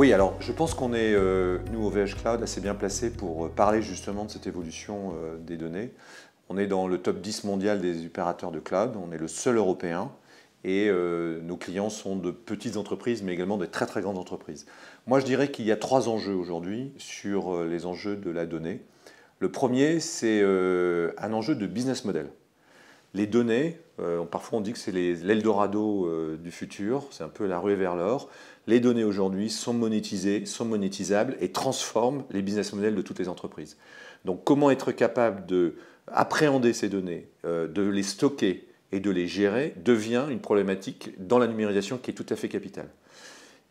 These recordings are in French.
Oui, alors je pense qu'on est, nous, au VH Cloud, assez bien placés pour parler justement de cette évolution des données. On est dans le top 10 mondial des opérateurs de cloud, on est le seul européen, et nos clients sont de petites entreprises, mais également de très très grandes entreprises. Moi, je dirais qu'il y a trois enjeux aujourd'hui sur les enjeux de la donnée. Le premier, c'est un enjeu de business model. Les données, parfois on dit que c'est l'Eldorado du futur, c'est un peu la ruée vers l'or. Les données aujourd'hui sont monétisées, sont monétisables et transforment les business models de toutes les entreprises. Donc comment être capable d'appréhender ces données, de les stocker et de les gérer devient une problématique dans la numérisation qui est tout à fait capitale.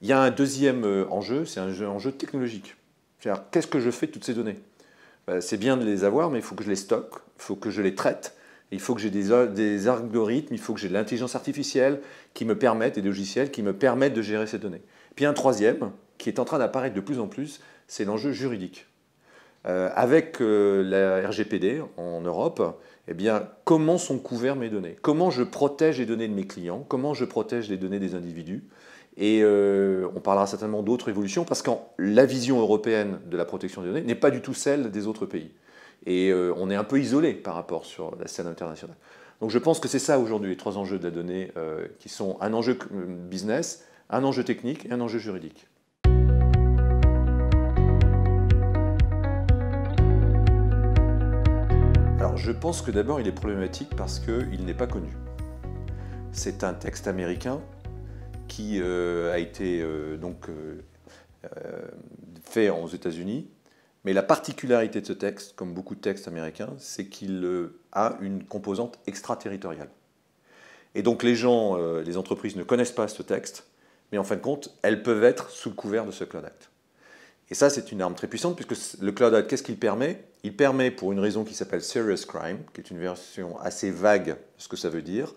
Il y a un deuxième enjeu, c'est un enjeu technologique. C'est-à-dire, qu'est-ce que je fais de toutes ces données? C'est bien de les avoir, mais il faut que je les stocke, il faut que je les traite. Il faut que j'ai des algorithmes, il faut que j'ai de l'intelligence artificielle qui me permettent, et des logiciels qui me permettent de gérer ces données. Puis un troisième, qui est en train d'apparaître de plus en plus, c'est l'enjeu juridique. Avec la RGPD en Europe, eh bien, comment sont couvertes mes données? Comment je protège les données de mes clients? Comment je protège les données des individus? Et on parlera certainement d'autres évolutions, parce que la vision européenne de la protection des données n'est pas du tout celle des autres pays. Et on est un peu isolé par rapport sur la scène internationale. Donc je pense que c'est ça aujourd'hui, les trois enjeux de la donnée, qui sont un enjeu business, un enjeu technique et un enjeu juridique. Alors je pense que d'abord il est problématique parce qu'il n'est pas connu. C'est un texte américain qui a été fait aux États-Unis. Mais la particularité de ce texte, comme beaucoup de textes américains, c'est qu'il a une composante extraterritoriale. Et donc les gens, les entreprises ne connaissent pas ce texte, mais en fin de compte, elles peuvent être sous le couvert de ce Cloud Act. Et ça, c'est une arme très puissante, puisque le Cloud Act, qu'est-ce qu'il permet? Il permet, pour une raison qui s'appelle Serious Crime, qui est une version assez vague de ce que ça veut dire,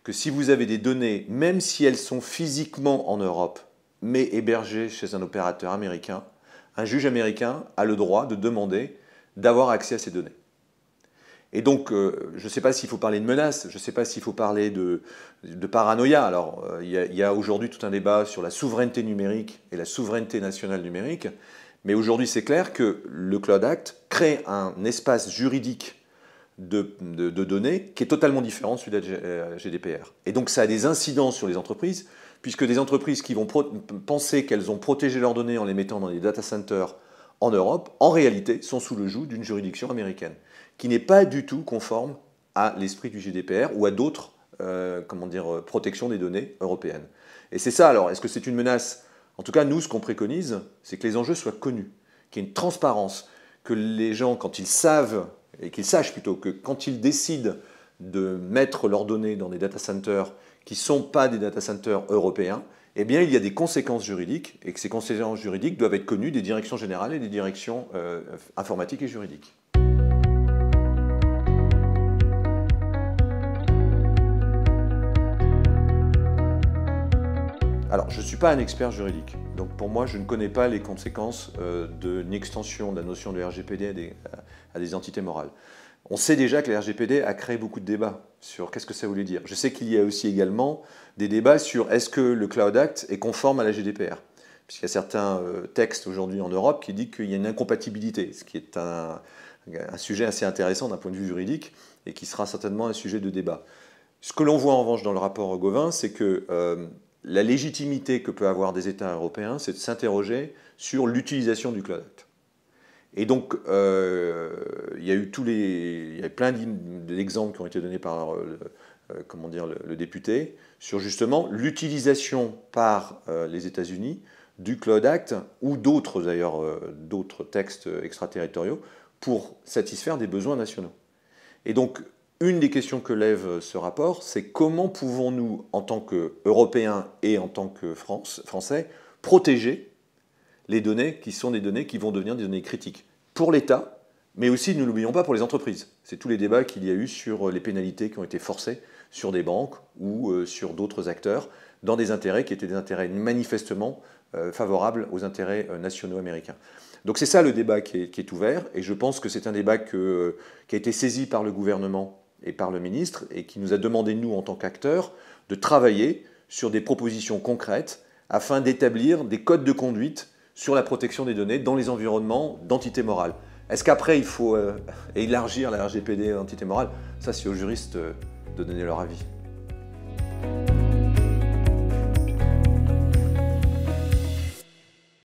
que si vous avez des données, même si elles sont physiquement en Europe, mais hébergées chez un opérateur américain, un juge américain a le droit de demander d'avoir accès à ces données. Et donc, je ne sais pas s'il faut parler de menaces, je ne sais pas s'il faut parler de paranoïa. Alors, il y a aujourd'hui tout un débat sur la souveraineté numérique et la souveraineté nationale numérique, mais aujourd'hui, c'est clair que le Cloud Act crée un espace juridique de données qui est totalement différent de celui de la GDPR. Et donc, ça a des incidences sur les entreprises, puisque des entreprises qui vont penser qu'elles ont protégé leurs données en les mettant dans des data centers en Europe, en réalité, sont sous le joug d'une juridiction américaine, qui n'est pas du tout conforme à l'esprit du GDPR ou à d'autres protections des données européennes. Et c'est ça, alors, est-ce que c'est une menace? En tout cas, nous, ce qu'on préconise, c'est que les enjeux soient connus, qu'il y ait une transparence, que les gens, quand ils savent, et qu'ils sachent plutôt, que quand ils décident de mettre leurs données dans des data centers qui ne sont pas des data centers européens, eh bien, il y a des conséquences juridiques, et que ces conséquences juridiques doivent être connues des directions générales et des directions informatiques et juridiques. Alors, je ne suis pas un expert juridique, donc pour moi, je ne connais pas les conséquences d'une extension de la notion de RGPD à des entités morales. On sait déjà que la RGPD a créé beaucoup de débats sur qu'est-ce que ça voulait dire. Je sais qu'il y a aussi également des débats sur est-ce que le Cloud Act est conforme à la GDPR. Puisqu'il y a certains textes aujourd'hui en Europe qui disent qu'il y a une incompatibilité, ce qui est un sujet assez intéressant d'un point de vue juridique et qui sera certainement un sujet de débat. Ce que l'on voit en revanche dans le rapport Gauvin, c'est que la légitimité que peut avoir des États européens, c'est de s'interroger sur l'utilisation du Cloud Act. Et donc, il y a plein d'exemples qui ont été donnés par le député sur justement l'utilisation par les États-Unis du Cloud Act ou d'autres d'ailleurs, d'autres textes extraterritoriaux pour satisfaire des besoins nationaux. Et donc, une des questions que lève ce rapport, c'est comment pouvons-nous, en tant qu'Européens et en tant que Français, protéger les données qui sont des données qui vont devenir des données critiques pour l'État, mais aussi, ne l'oublions pas, pour les entreprises. C'est tous les débats qu'il y a eu sur les pénalités qui ont été forcées sur des banques ou sur d'autres acteurs dans des intérêts qui étaient des intérêts manifestement favorables aux intérêts nationaux américains. Donc c'est ça le débat qui est ouvert, et je pense que c'est un débat qui a été saisi par le gouvernement et par le ministre, et qui nous a demandé, nous, en tant qu'acteurs, de travailler sur des propositions concrètes afin d'établir des codes de conduite sur la protection des données dans les environnements d'entités morales. Est-ce qu'après, il faut élargir la RGPD à entité morale? Ça, c'est aux juristes de donner leur avis.